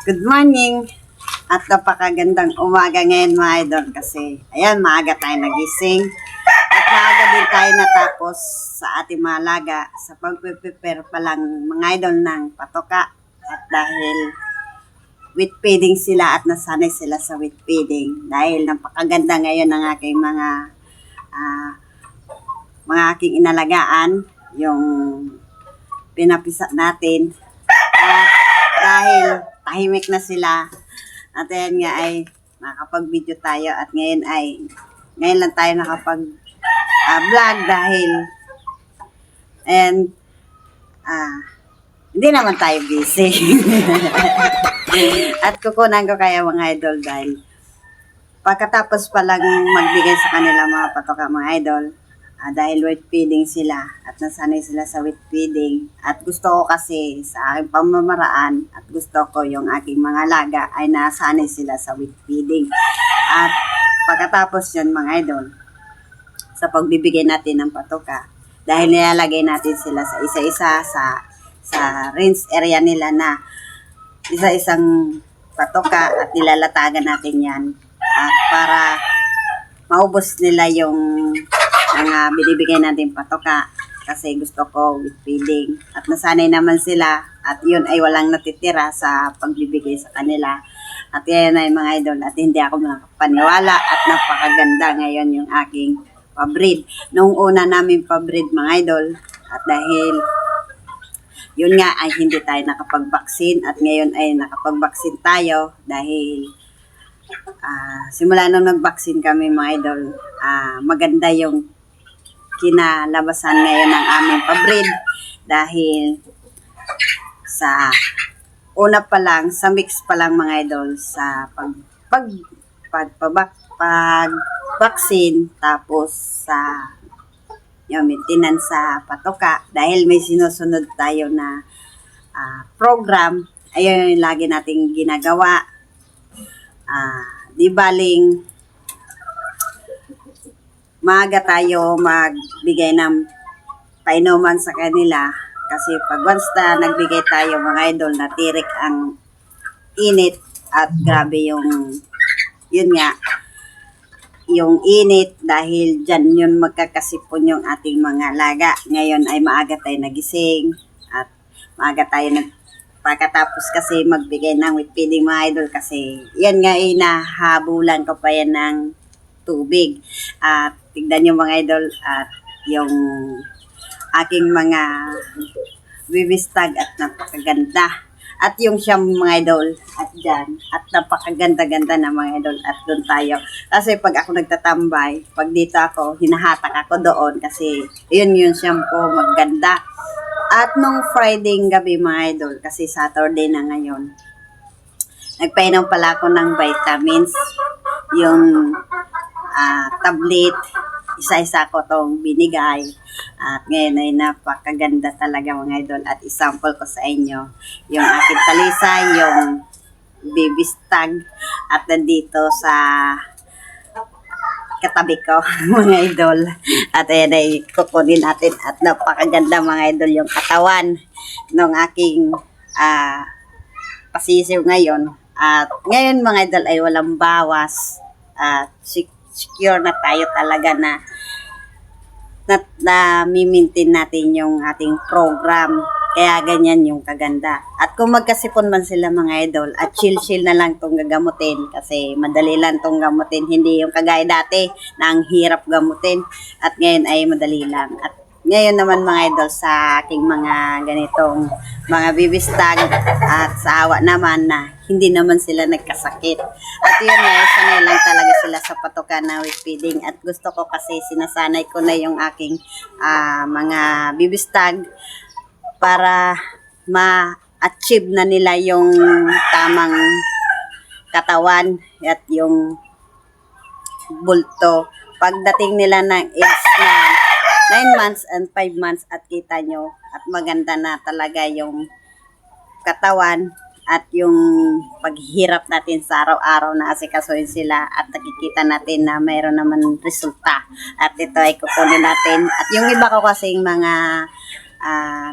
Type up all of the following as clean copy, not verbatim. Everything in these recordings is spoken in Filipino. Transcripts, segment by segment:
Good morning at napakagandang umaga ngayon mga idol kasi ayan maaga tayo nagising at maaga din tayo natapos sa ating mga alaga sa pagpe-prepare pa lang mga idol ng patoka at dahil wheat feeding sila at nasanay sila sa wheat feeding dahil napakaganda ngayon ng aking mga aking inalagaan yung pinapisa natin at dahil tahimik na sila at ayan nga ay nakapag-video tayo at ngayon lang tayo nakapag-vlog dahil and hindi naman tayo busy at kukunan ko kaya mga idol dahil pagkatapos pa lang magbigay sa kanila mga patoka mga idol dahil wheat feeding sila at nasanay sila sa wheat feeding at gusto ko kasi sa aking pamamaraan at gusto ko yung aking mga alaga ay nasanay sila sa wheat feeding at pagkatapos yan mga idol sa pagbibigay natin ng patoka dahil nilalagay natin sila sa isa-isa sa rinse area nila na isa-isang patoka at nilalatagan natin yan para maubos nila yung mga binibigay natin patoka kasi gusto ko with feeding at nasanay naman sila at yun ay walang natitira sa pagbibigay sa kanila at yan ay mga idol at hindi ako makapaniwala at napakaganda ngayon yung aking pabreed nung una namin pabreed mga idol at dahil yun nga ay hindi tayo nakapag-vaccine at ngayon ay nakapag-vaccine tayo dahil simula nung nag-vaccine kami mga idol maganda yung kinalabasan ngayon ng aming pabreed dahil sa una pa lang, sa mix pa lang mga idol sa pag-vaccine tapos sa yung maintenance sa patoka dahil may sinusunod tayo na program ayun yung lagi nating ginagawa di baling maaga tayo magbigay ng painuman sa kanila kasi pag once na nagbigay tayo mga idol natirik ang init at grabe yung yun nga yung init dahil dyan yun magkakasipon yung ating mga alaga ngayon ay maaga tayo nagising at maaga tayo pagkatapos kasi magbigay ng wheat feeding mga idol kasi yan nga ay nahabulan ko pa yan ng tubig at tignan yung mga idol at yung aking mga bibistag at napakaganda at yung siyam mga idol at dyan at napakaganda-ganda na mga idol at doon tayo kasi pag ako nagtatambay pag dito ako hinahatak ako doon kasi yun yung siyam po maganda at nung Friday gabi mga idol kasi Saturday na ngayon nagpainom pala ako ng vitamins yung tablet isa-isa ko tong binigay at ngayon ay napakaganda talaga mga idol at isample ko sa inyo yung aking talisay, yung baby stag at nandito sa katabi ko mga idol at ayan ay kukunin natin at napakaganda mga idol yung katawan ng aking pasisiw ngayon at ngayon mga idol ay walang bawas at secure na tayo talaga na mi-maintain natin yung ating program. Kaya ganyan yung kaganda. At kung magkasipon man sila mga idol, at chill na lang tong gagamutin kasi madali lang tong gamutin. Hindi yung kagaya dati na ang hirap gamutin. At ngayon ay madali lang. At ngayon naman mga idol sa aking mga ganitong mga bibistag at sa awa naman na hindi naman sila nagkasakit. At yun nga, sanay lang talaga sila sa patoka na wheat feeding. At gusto ko kasi sinasanay ko na yung aking mga bibistag para ma-achieve na nila yung tamang katawan at yung bulto. Pagdating nila ng age na 9 months and 5 months at kita nyo at maganda na talaga yung katawan at yung paghirap natin sa araw-araw na asikasuhin sila at nakikita natin na mayroon naman resulta at ito ay kukunin natin at yung iba ko kasing mga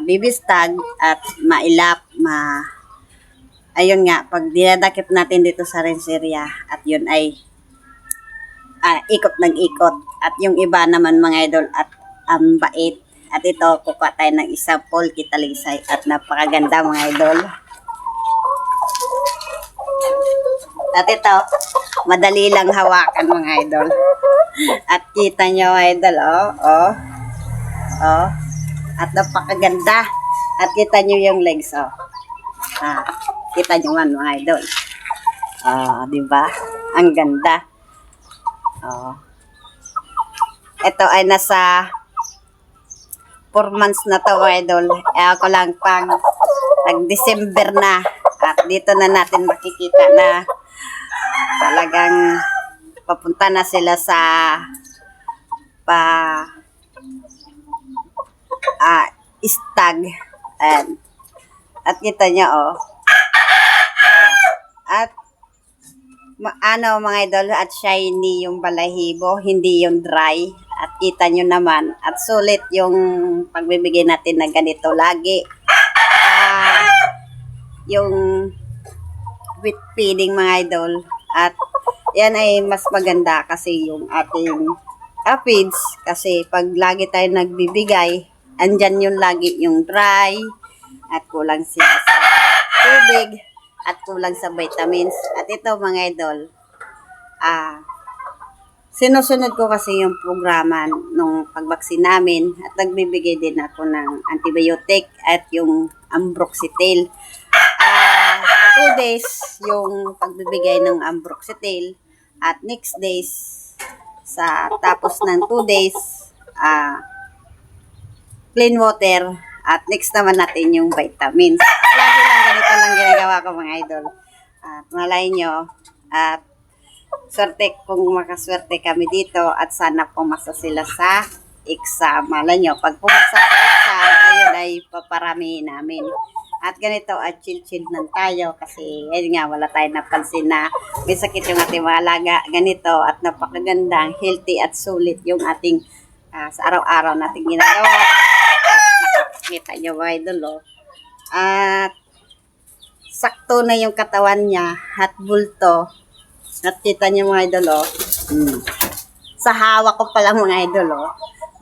baby stag at mailap ayun nga, pag dinadakip natin dito sa renseria at yun ay ikot ng ikot. At yung iba naman mga idol at ang bait. At ito, kukuha tayo ng isang polki talisay at napakaganda mga idol. At ito, madali lang hawakan mga idol. At kita nyo mga idol, oh. At napakaganda. At kita nyo yung legs, kita nyo man mga idol. Diba? Ang ganda. Ito ay nasa 4 months na to mga idol. Ako lang pang nag-December na. At dito na natin makikita na talagang papunta na sila sa stag. At kita nyo at mga idol, at shiny yung balahibo, hindi yung dry. At kita nyo naman, at sulit yung pagbibigay natin na ganito lagi. Yung with feeding mga idol. At yan ay mas maganda kasi yung ating feeds. Kasi pag lagi tayo nagbibigay, andyan yung lagi yung dry, at kulang sila sa tubig, at kulang sa vitamins. At ito mga idol, sinusunod ko kasi yung programa nung pagbaksin namin at nagbibigay din ako ng antibiotic at yung ambroxetil. 2 days yung pagbibigay ng ambroxetil at next days sa tapos ng 2 days plain water at next naman natin yung vitamins. Lagi lang ganito lang ginagawa ko mga idol. At malay nyo at swerte kung makaswerte kami dito at sana pumasa sila sa exam. Malay nyo, pag pumasa sa exam, ayun ay paparamihin namin. At ganito at chill-chill lang tayo kasi ayun nga, wala tayong napansin na may sakit yung ating mga alaga. Ganito at napakagandang, healthy at sulit yung ating sa araw-araw nating ginagawa. At nakakita nyo ba idol At sakto na yung katawan niya at bulto. At kita niyo mga idol sa hawak ko pa lang mga idol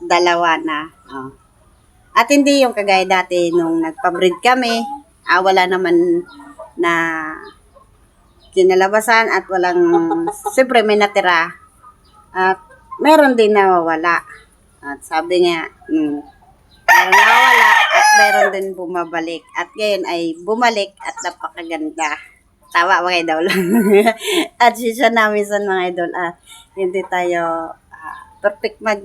dalawa na. At hindi yung kagaya dati nung nagpa-breed kami, wala naman na kinalabasan at walang, siyempre may natira. At meron din nawawala. At sabi nga, meron nawawala at meron din bumabalik. At ngayon ay bumalik at napakaganda. Tawa mga idol. At siya namin sa mga idol at hindi tayo perfect mag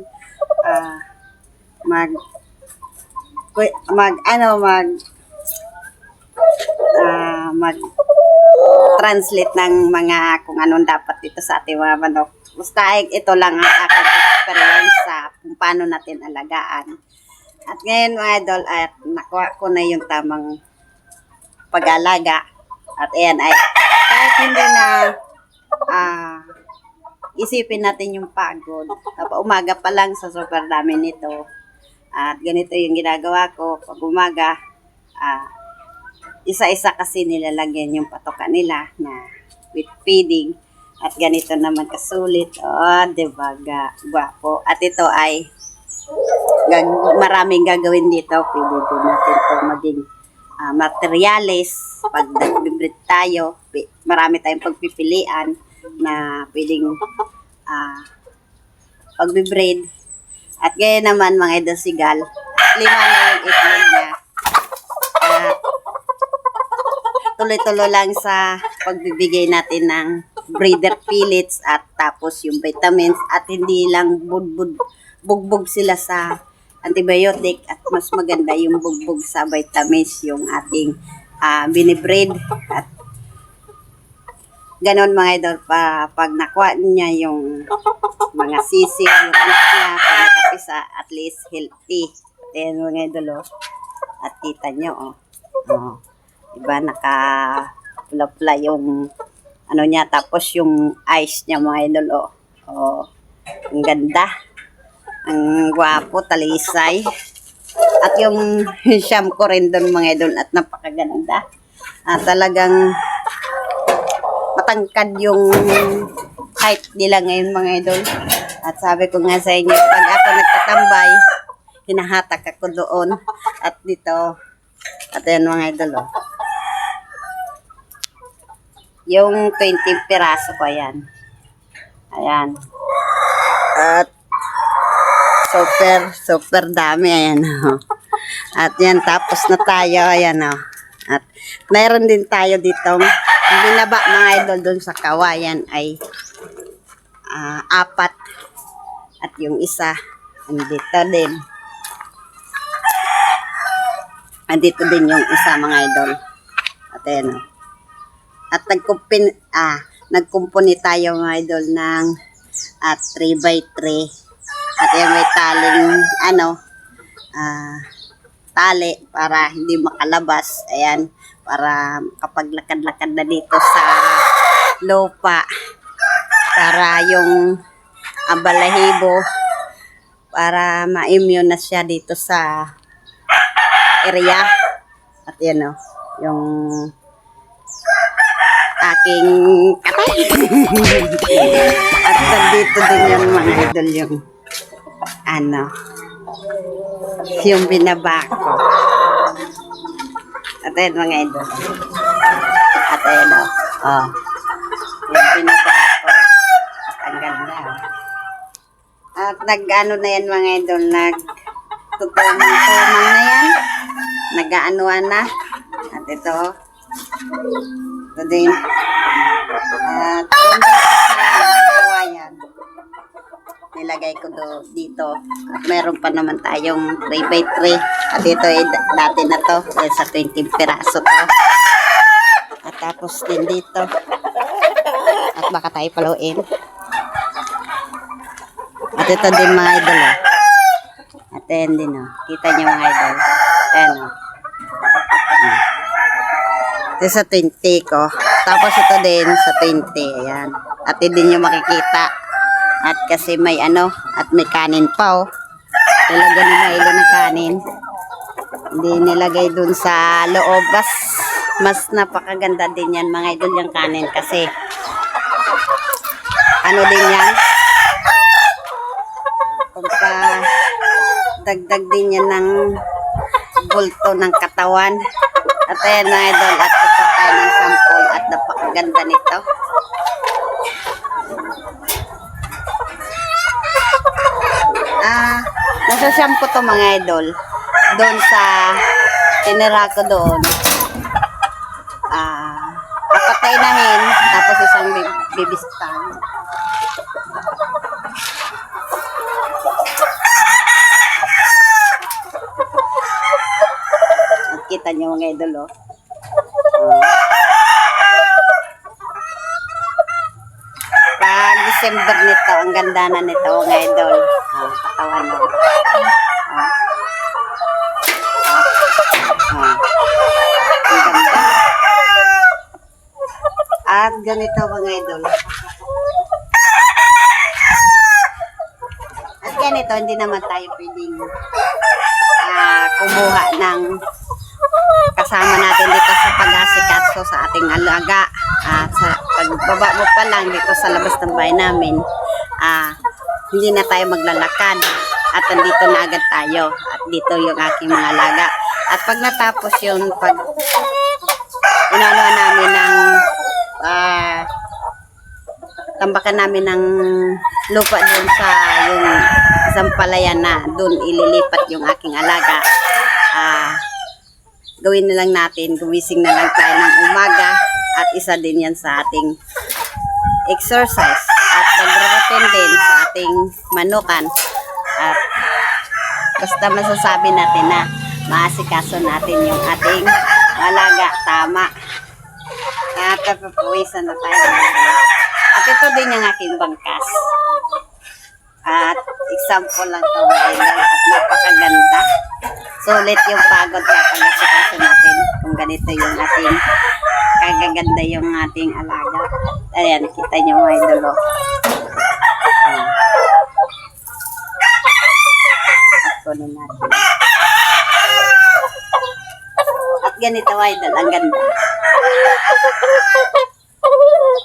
translate ng mga kung anong dapat dito sa ating mga manok. Basta ito lang ang aking experience sa kung paano natin alagaan. At ngayon mga idol at nakuha ko na yung tamang pag-alaga. At ayan ay kahit hindi na isipin natin yung pagod. Tapos umaga pa lang sa super dami nito. At ganito yung ginagawa ko pag umaga. Isa-isa kasi nilalagyan yung patoka nila na with feeding. At ganito naman kasulit. Diba? Gwapo. At ito ay maraming gagawin dito. Pwede din natin itong maging materials. Pag nag-breed tayo, marami tayong pagpipilian na pwedeng pag-breed. At gaya naman mga idol sigal, 5 na yung itlog niya. Tuloy-tuloy lang sa pagbibigay natin ng breeder pellets at tapos yung vitamins at hindi lang bugbog sila sa antibiotic at mas maganda yung bugbog sa vitamins yung ating binibreed. At ganon mga idol pag nakuha niya yung mga sisig, yung anak niya, pag nakapisa, at least healthy. Ayan mga idol at kita nyo diba naka-pula-pula yung ano niya, tapos yung eyes niya mga idol ang ganda, ang gwapo, talisay. At yung siyam ko rin doon mga idol at napakaganda. Talagang matangkad yung height nila ngayon mga idol. At sabi ko nga sa inyo, pag ako nagtatambay, hinahatak ako doon. At dito, at yan mga idol, oh. Yung 20 piraso ko, ayan. Ayan. At super dami, ayan, oh. At yan, tapos na tayo, ayan, oh. At mayroon din tayo dito, binaba mga idol doon sa kawayan ay 4. At yung isa, andito din. Andito din yung isa mga idol. At ayan, oh. At nagkumpuni tayo mga idol ng 3x3. At yan may taling tali para hindi makalabas. Ayan, para kapag lakad-lakad na dito sa lupa, para yung balahibo, para ma-immune na siya dito sa area. At yan, oh, yung aking at dito din yan mga idol, yung binaba ko. At ayun mga idol. At ayun, oh, yung binaba ko. At ang ganda. At nag-ano na yan mga idol, nagtutumang-tumang na yan. Nag-aanoan na. At ito din. At sa kawayan, nilagay ko dito. At meron pa naman tayong 3x3. At ito ay dati na to. Yan sa 20 piraso to. At tapos din dito. At baka tayo paluin. At ito din mga idol, oh. At ayan din, oh. Kita nyo mga idol. Ayan, oh. Ito sa 20 ko. Tapos ito din sa 20. Ayan. At hindi nyo makikita. At kasi may at may kanin pa, oh. Nilagay ni Milo ng kanin. Hindi nilagay dun sa loob. Mas napakaganda din yan mga idol yung kanin. Kasi din yan. Pagka dagdag din yan ng bulto ng katawan. At ayan mga idol, at ito tayo ng sample at napakaganda nito. Nasa shampoo to mga idol. Doon sa tinira ko doon. Apatay nahin, tapos isang bibistang. Kita nyo mga idol, oh. Pag December nito, ang ganda na nito mga idol. Katawan, oh. Ang ganda. At ganito mga idol. At ganito, hindi naman tayo pwedeng kumuha ng kasama natin dito sa pag-asikaso sa ating alaga. At sa pagbaba mo pa lang dito sa labas ng bahay namin, hindi na tayo maglalakad. At andito na agad tayo. At dito yung aking mga alaga. At pag natapos yun, pag inanuan namin ng tambakan namin ng lupa doon sa yung sampalayan na doon ililipat yung aking alaga, gawin na lang natin, gumising na lang tayo ng umaga at isa din yan sa ating exercise at nag-routine din sa ating manukan. At basta masasabi natin na maasikaso natin yung ating alaga, tama. At papawisan na tayo. At ito din yung aking bangkas. At example lang ito at napakaganda. Sulit yung pagod kapag asikaso natin kung ganito yung ating kagaganda yung ating alaga. Ayan, kita nyo mga idolo. At kunin natin. At ganito mga idol, ang ganda.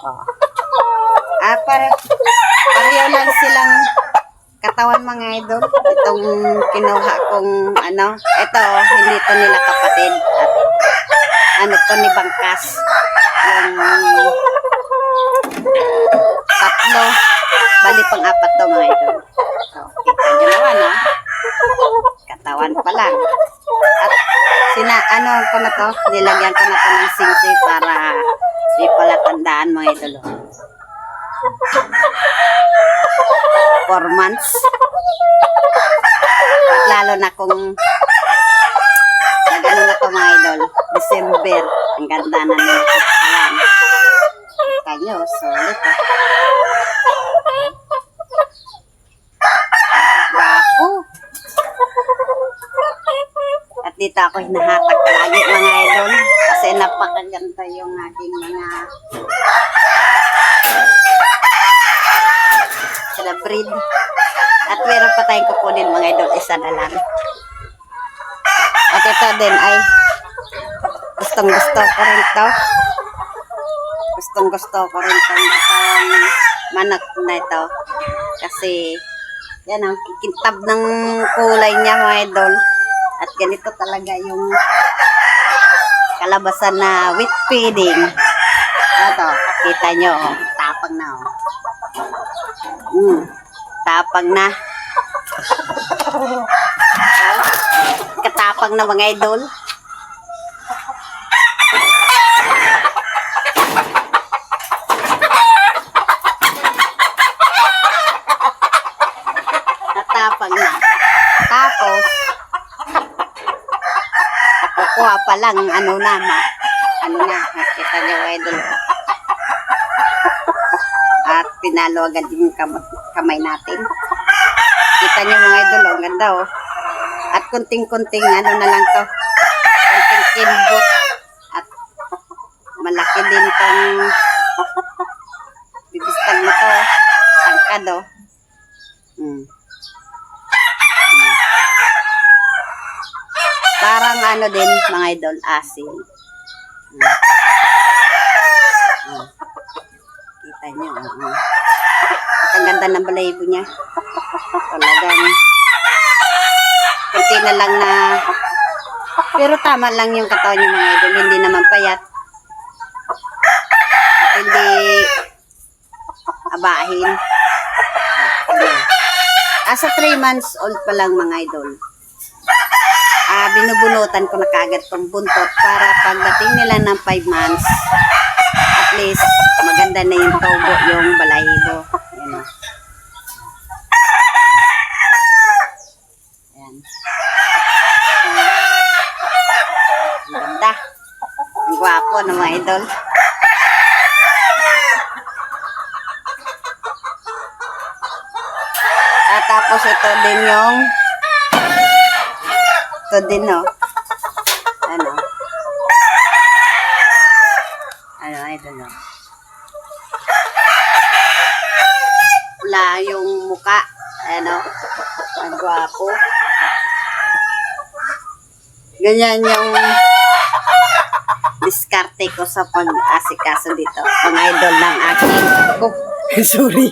Oh. Pareho lang silang katawan mga idol. Itong kinuha kong ano, ito, hindi to nila kapatid. At ano to ni Bangkas. Yung tatlo, bali pang apat to mga idol. So, kita nyo naman, no? Katawan pa lang. At ano ko na to, nilagyan ko na to ng singsi para di pala tandaan mga idol. 4 months. At lalo na kung nagano na to mga idol, December, ang ganda na ng katawan. Kita nyo, solid ha. Bapo. At dito ako hinahatak lagi mga idol kasi napakaganda yung aking mga sila breed. At meron pa tayong kukunin mga idol, isa na lang. At ito din ay gustong gusto ko rin to. Gustong gusto ko rin itong manok na ito. Kasi yan ang kikintab ng kulay niya mga idol. At ganito talaga yung kalabasan na wheat feeding. Ito, kita nyo, oh, tapang na. Oh. Tapang na. Katapang na mga idol. Natapang na. Tapos, kukuha pa lang, ano na, nakita niyo idol. At pinalo agad yung kamay natin. Kita niyo mga idol, ang ganda oh. At kunting-kunting ano na lang to. Kunting kimbot. At malaki din tong bibistag na to. Tangkad oh. Parang ano din mga idol, asin. Kita nyo. At ang ganda ng balahibo niya. Talagang kunti na lang na, pero tama lang yung katawan niya mga idol. Hindi naman payat. At hindi abahin. Asa 3 months old pa lang mga idol. Binubunutan ko na kagad tong buntot para pagdating nila ng 5 months, at least maganda na yung tubo, yung balahibo. Ayan o. Ayan. Ang ganda. Ang gwapo ng mga idol. At tapos ito din yung ito din, no? Ano? I don't know. Wala yung muka. Ano? Ang gwapo. Ganyan yung diskarte ko sa pag-asikaso dito. Ang idol ng aking sorry.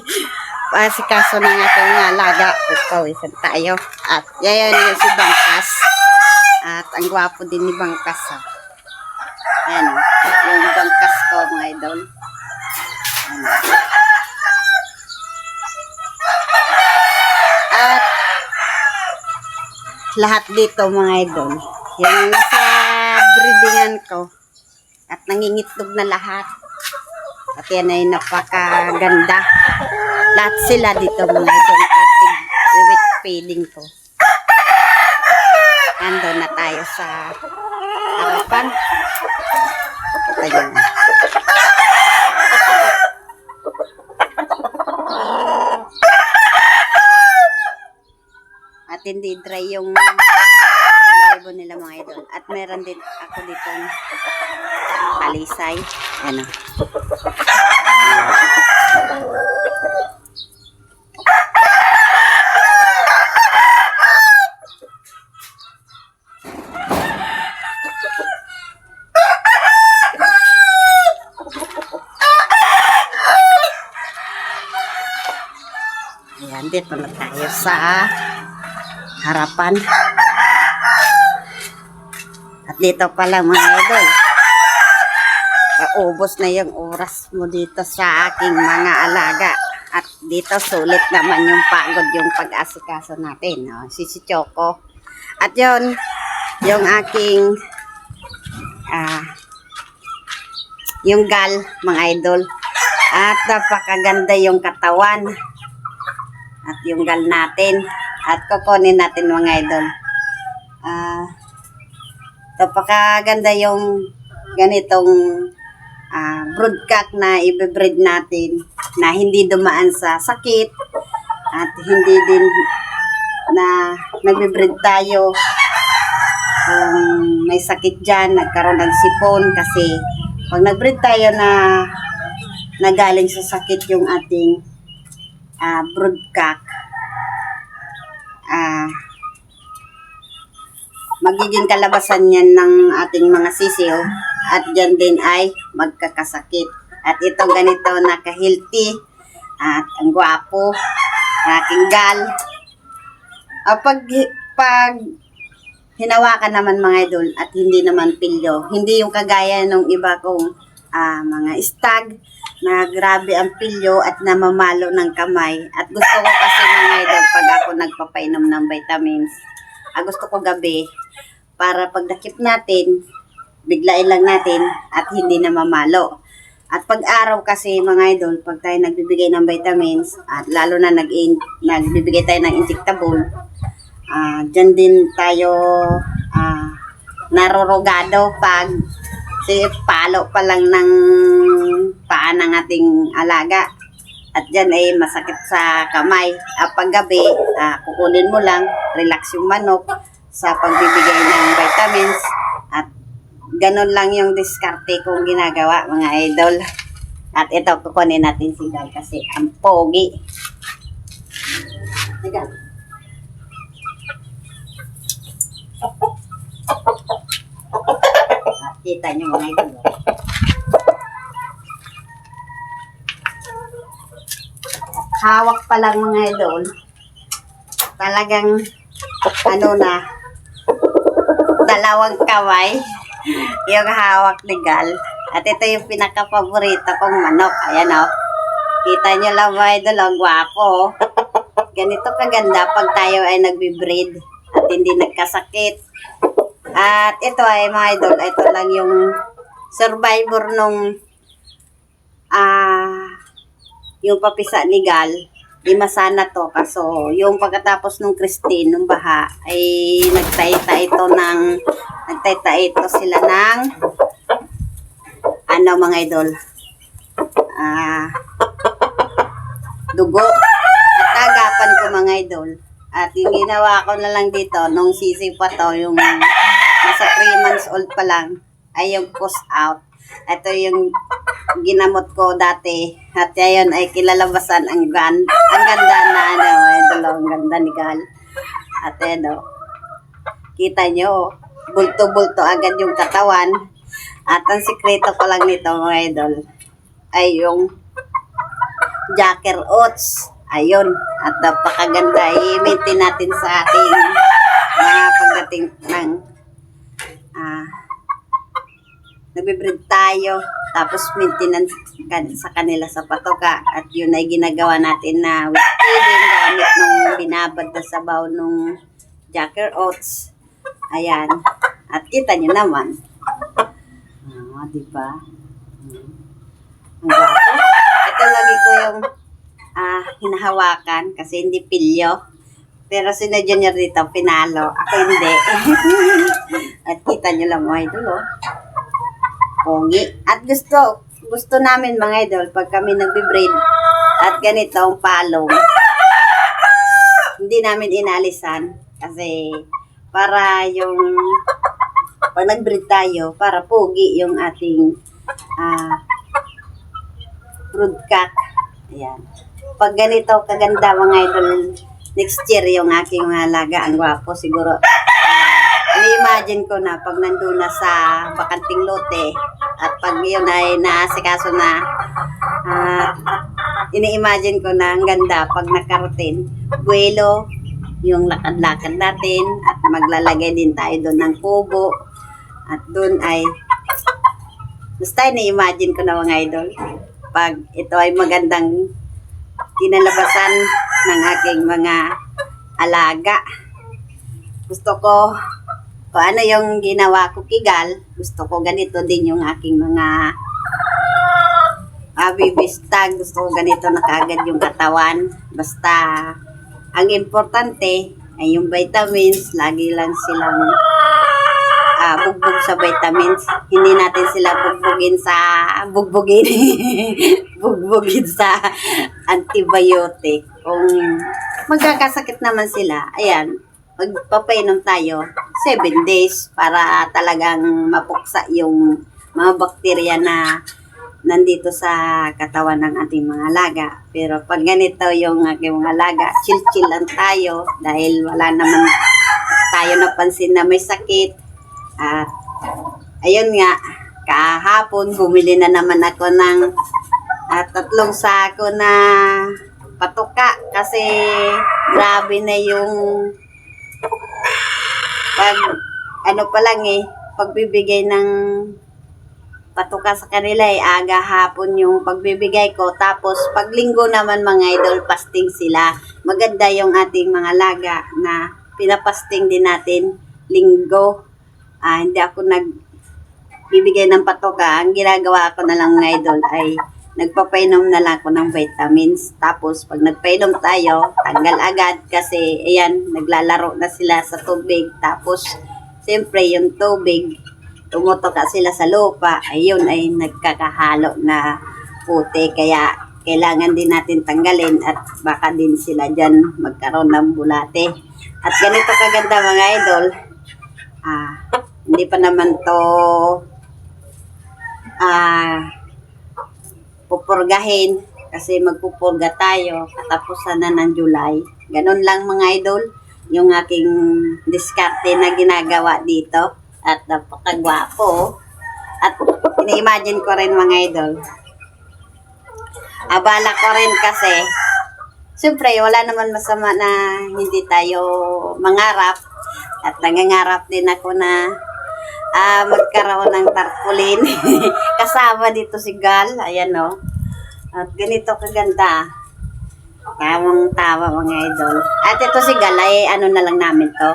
Asikaso ng aking alaga. Pawisan tayo. At yan yung si Bangkas. At ang gwapo din ni Bangkas. Ayan o. Yung Bangkas ko mga idol. At lahat dito mga idol. Yung nasa breedingan ko. At nangingitlog na lahat. At yan ay napakaganda. Lahat sila dito mga idol. At wheat feeding ko. Ando na tayo sa harapan. Kita nyo. At hindi dry yung balahibo nila mga idol. At meron din ako dito palisay. Ano. Dito na tayo sa harapan. At dito pala mga idol, ubos na yung oras mo dito sa aking mga alaga. At dito sulit naman yung pagod yung pag-asikaso natin. No? Si Choco. At yon yung aking yung gal mga idol. At napakaganda yung katawan. At yung gal natin. At kukunin natin mga idol. Napakaganda yung ganitong broodcock na i-breed natin na hindi dumaan sa sakit at hindi din na nagbe-breed tayo kung may sakit dyan, nagkaroon ng sipon kasi pag nag-breed tayo na nagaling sa sakit yung ating broodcock, magiging kalabasan yan ng ating mga sisiyo at dyan din ay magkakasakit. At ito ganito naka-healthy at ang gwapo, aking gal. Pag hinawakan naman mga idol at hindi naman pilyo, hindi yung kagaya ng iba kong mga stag na grabe ang pilyo at namamalo ng kamay. At gusto ko kasi mga idol pag ako nagpapainom ng vitamins, gusto ko gabi para pagdakip natin, biglain lang natin at hindi na mamalo. At pag araw kasi mga idol, pag tayo nagbibigay ng vitamins at lalo na nagbibigay tayo ng injectable, dyan din tayo narorogado pag palo pa lang ng paa ng ating alaga. At dyan ay masakit sa kamay. Pag gabi, kukunin mo lang, relax yung manok sa pagbibigay ng vitamins. At ganun lang yung diskarte kong ginagawa mga idol. At ito, kukunin natin si Gal kasi ang pogi. Gal. At kita nyo mga idol. Hawak pa lang mga idol. Talagang dalawang kamay yung hawak ni Gal. At ito yung pinaka-paborito kong manok. Ayan o. Kita nyo lang mga idol, ang gwapo. Ganito kaganda pag tayo ay nagbe-breed at hindi nagkasakit. At ito ay mga idol, ito lang yung survivor nung yung papisa ni Gal. 5 sana to. Kaso yung pagkatapos nung Christine, nung baha, ay nagtayta ito sila ng mga idol, dugo. At agapan ko mga idol. At yung ginawa ko na lang dito, nung sisi pa to, yung nasa 3 months old pa lang, ay yung push out. Ito yung ginamot ko dati. At ngayon ay kilalabasan ang ganda na idol, ang ganda ni Gal. At kita nyo, bulto-bulto agad yung katawan. At ang sikreto ko lang nito mga idol ay yung Jacker Oats. Ayun. At napakaganda. I-maintain natin sa ating mga pagdating ng nagbe-breed tayo. Tapos maintenance sa kanila sa patoka. At yun ay ginagawa natin na with feeding gamit nung binabad na sabaw nung Jacker Oats. Ayan. At kita nyo naman. Diba? Ang gwapo. Ito lagi ko yung hinahawakan kasi hindi pilyo. Pero sinadya niya dito, pinalo. Ako hindi. At kita nyo lang mga idol, oh. Pogi. At gusto namin mga idol, pag kami nagbe-breed at ganito ang palong, hindi namin inalisan kasi para yung pag nag-breed tayo, para pogi yung ating broodcock. Ayan. Pag ganito kaganda mga idol, next year yung aking alaga, ang gwapo siguro. Ini-imagine ko na pag nandun na sa bakanting lote at pag yun ay naasikaso na ini-imagine ko na ang ganda pag nakarating. Buwelo, yung lakad-lakad natin at maglalagay din tayo doon ng kubo. At doon ay, basta ini-imagine ko na mga idol. Pag ito ay magandang kinalabasan ng aking mga alaga. Gusto ko, kung ano yung ginawa ko kigal, gusto ko ganito din yung aking mga bibistag. Gusto ko ganito na kaagad yung katawan. Basta, ang importante ay yung vitamins, lagi lang silang bugbog sa vitamins. Hindi natin sila bugbugin bugbugin sa antibiotic. Kung magkakasakit naman sila, ayan, magpapainom tayo 7 days para talagang mapuksa yung mga bakterya na nandito sa katawan ng ating mga alaga. Pero pag ganito yung aking mga alaga, chill-chill lang tayo dahil wala naman tayo napansin na may sakit. At ayun nga, kahapon bumili na naman ako ng 3 sako na patuka kasi grabe na yung pagbibigay ng patuka sa kanila aga hapon yung pagbibigay ko. Tapos pag linggo naman mga idol, fasting sila. Maganda yung ating mga laga na pinapasting din natin linggo. Hindi ako nagbibigay ng patuka. Ang ginagawa ko na lang mga idol ay nagpapainom na lang ako ng vitamins. Tapos pag nagpainom tayo, tanggal agad kasi ayan, naglalaro na sila sa tubig. Tapos siyempre yung tubig, tumutoka sila sa lupa, ayun ay nagkakahalo na puti. Kaya kailangan din natin tanggalin at baka din sila dyan magkaroon ng bulate. At ganito kaganda mga idol, hindi pa naman to pupurgahin kasi magpupurga tayo katapusan na ng July. Ganun lang mga idol yung aking diskarte na ginagawa dito. At napakagwapo. At ini-imagine ko rin mga idol. Abala ko rin kasi siyempre wala naman masama na hindi tayo mangarap. At nangangarap din ako na magkaroon ng tarpaulin. Kasama dito si Gal. Ayan o. At ganito kaganda. Tamang-tama mga idol. At ito si Gal ay ano na lang namin to.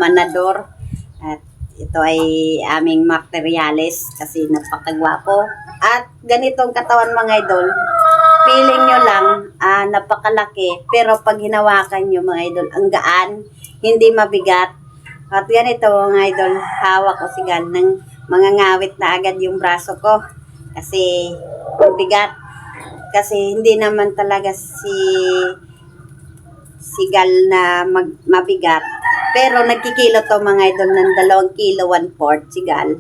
Manador. At ito ay aming materials kasi napakagwapo. At ganitong katawan mga idol, feeling nyo lang napakalaki. Pero pag hinawakan nyo mga idol, ang gaan, hindi mabigat. At ganito mga idol, hawak ko si Gal ng mga ngawit na agad yung braso ko. Kasi mabigat. Kasi hindi naman talaga si Gal na mabigat. Pero nagkikilo to mga idol ng 2 kilo 1/4 si Gal.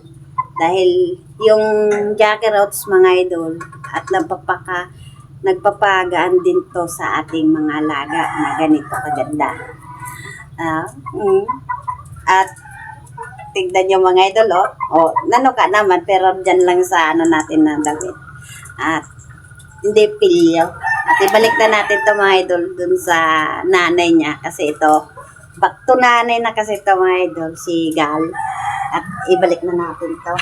Dahil yung Jackie Roots mga idol at nagpapagaan din to sa ating mga alaga na ganito kaganda. At tignan nyo mga idol nanuka naman pero dyan lang sa natin na damit. At hindi pilyo. At ibalik na natin to mga idol dun sa nanay niya kasi ito back to nanay na kasi ito mga idol, si Gal. At ibalik na natin to.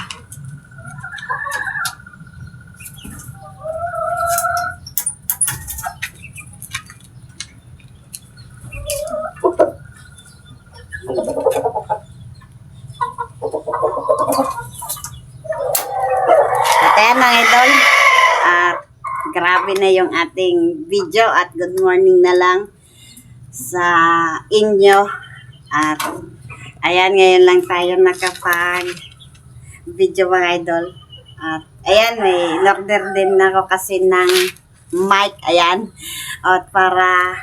At ayan mga idol. At grabe na yung ating video at good morning na lang sa inyo. At ayan, ngayon lang tayo nakapag video mga idol. At ayan, may order din ako kasi ng mic. Ayan. At para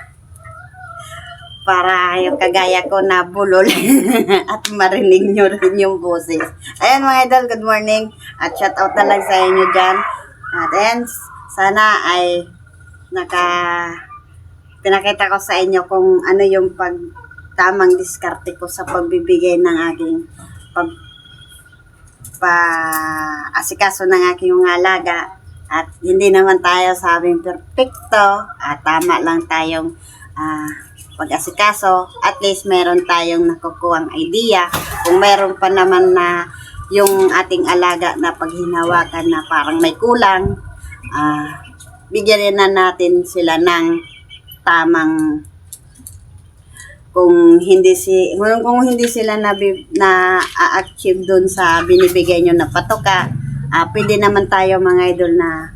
yung kagaya ko na bulol at marinig nyo rin yung boses. Ayan mga idol, good morning. At shout out na lang sa inyo dyan. At ayan, sana ay pinakita ko sa inyo kung ano yung tamang diskarte ko sa pagbibigay ng aking asikaso ng aking mga alaga. At hindi naman tayo sabing perfecto, at tama lang tayong pag-asikaso. At least meron tayong nakukuhang idea. Kung meron pa naman na yung ating alaga na paghinawakan na parang may kulang, bigyan na natin sila ng tamang, kung hindi sila na achieve doon sa binibigay nyo na patoka, pwede naman tayo mga idol na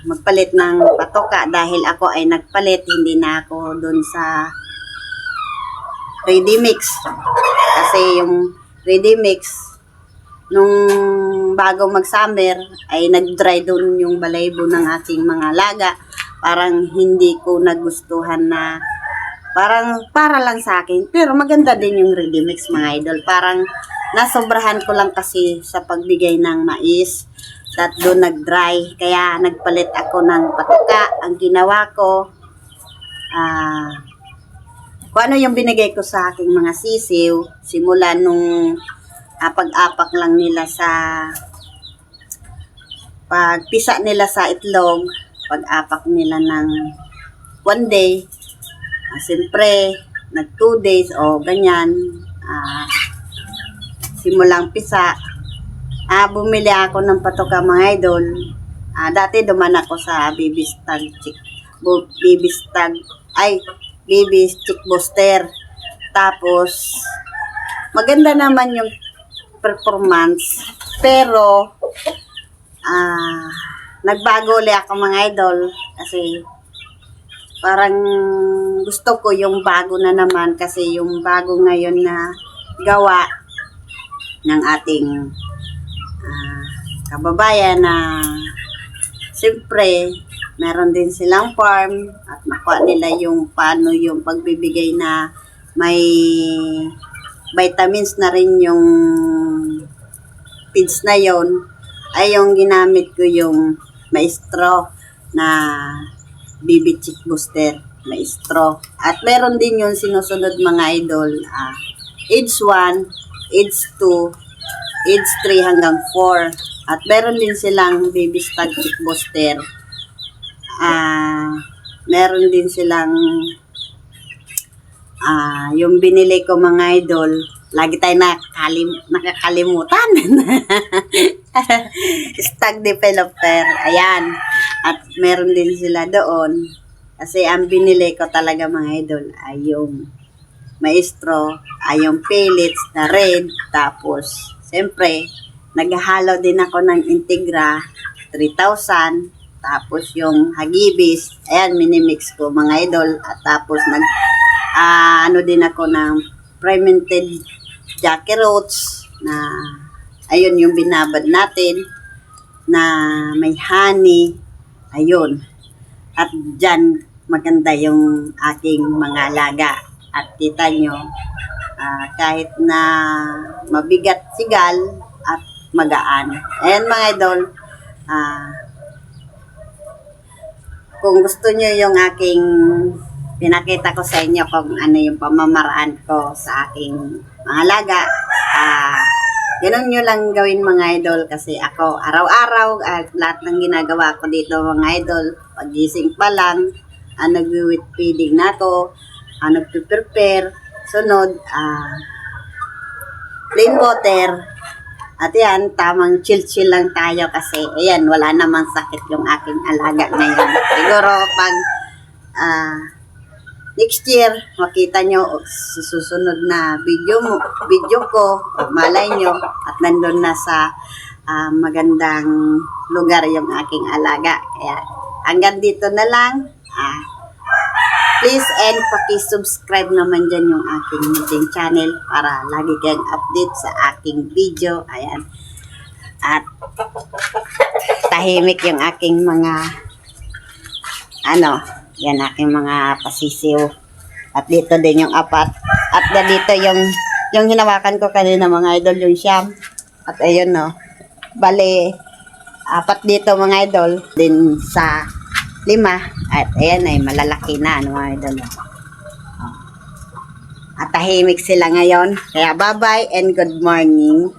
magpalit ng patoka, dahil ako ay nagpalit, hindi na ako doon sa ready mix. Kasi yung ready mix nung bago mag-summer ay nag-dry doon yung balaybo ng ating mga alaga. Parang hindi ko nagustuhan na, parang para lang sa akin. Pero maganda din yung ready mix mga idol. Parang nasobrahan ko lang kasi sa pagbigay ng mais at doon nag-dry. Kaya nagpalit ako ng patoka. Ang ginawa ko, kung ano yung binigay ko sa aking mga sisiw, simula nung pag-apak lang nila sa pagpisa nila sa itlog, pag-apak nila ng 1 day, siyempre nag 2 days o ganyan, simulang pisa, bumili ako ng patoka mga idol. Dati duman ako sa baby chick booster. Tapos maganda naman yung performance, pero nagbago ulit ako mga idol, kasi parang gusto ko yung bago na naman, kasi yung bago ngayon na gawa ng ating kababayan na siyempre meron din silang farm at nakuha nila yung paano yung pagbibigay na may vitamins na rin yung feeds na yon, ay yung ginamit ko yung maestro na baby chick booster maestro. At meron din yung sinusunod mga idol, age 1, age 2, age 3 hanggang 4. At meron din silang baby stag chick booster. Meron din silang yung binili ko mga idol, lagi tayo nakakalimutan. Stag developer, ayan. At meron din sila doon, kasi ang binili ko talaga mga idol ay yung maestro, ay yung pellets na red. Tapos siyempre naghahalo din ako ng Integra 3000. Tapos yung Hagibis, ayan, minimix ko mga idol. At tapos ano din ako ng fermented Jackie Roots na ayun yung binabad natin na may honey, ayun. At dyan maganda yung aking mga alaga. At kita nyo, kahit na mabigat sigal at magaan. Ayan mga idol, kung gusto nyo yung aking pinakita ko sa inyo kung ano yung pamamaraan ko sa aking mga alaga, ganun nyo lang gawin mga idol, kasi ako araw-araw at lahat ng ginagawa ko dito mga idol, pagising pa lang, nag-wheat feeding na ako, nagpe-prepare, sunod, plain water. At yan, tamang chill-chill lang tayo, kasi ayan, wala namang sakit yung aking alaga ngayon. Siguro pag next year, makita nyo sa susunod na video ko, malay nyo, at nandun na sa magandang lugar yung aking alaga. Kaya hanggang dito na lang. Please and paki-subscribe naman dyan yung aking meeting channel para lagi kayong update sa aking video. Ayan. At tahimik yung aking mga yan aking mga pasisiw. At dito din yung apat. At dito yung hinawakan ko kanina mga idol, yung siyam. At ayun no. Bale, apat dito mga idol. Din sa 5. At ayan ay malalaki na mga idol. At tahimik sila ngayon. Kaya bye-bye and good morning.